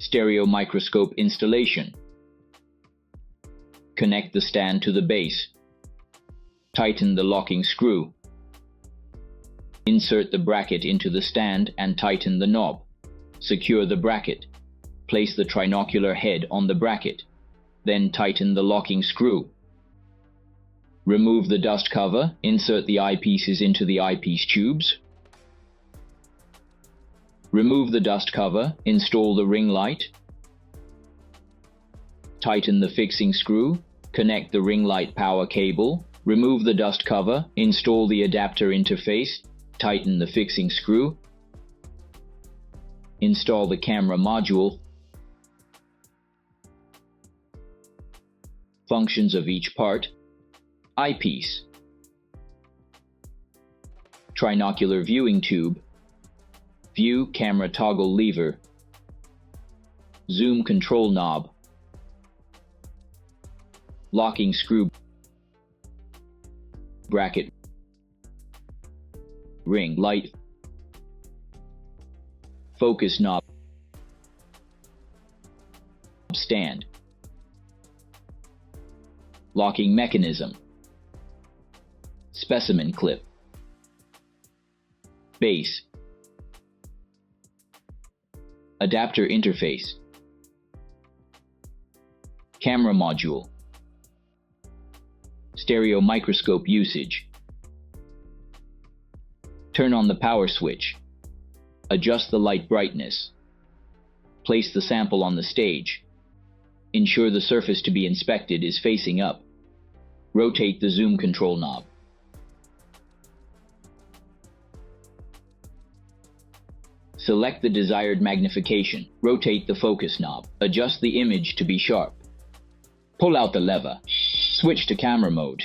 Stereo microscope installation. Connect the stand to the base. Tighten the locking screw. Insert the bracket into the stand and tighten the knob. Secure the bracket. Place the trinocular head on the bracket. Then tighten the locking screw. Remove the dust cover. Insert the eyepieces into the eyepiece tubes. Remove the dust cover. Install the ring light. Tighten the fixing screw. Connect the ring light power cable. Remove the dust cover. Install the adapter interface. Tighten the fixing screw. Install the camera module. Functions of each part. Eyepiece. Trinocular viewing tube. View camera toggle lever. Zoom control knob. Locking screw. Bracket. Ring light. Focus knob. Stand. Locking mechanism. Specimen clip. Base. Adapter interface. Camera module. Stereo microscope usage. Turn on the power switch. Adjust the light brightness. Place the sample on the stage. Ensure the surface to be inspected is facing up. Rotate the zoom control knob. Select the desired magnification. Rotate the focus knob. Adjust the image to be sharp. Pull out the lever. Switch to camera mode.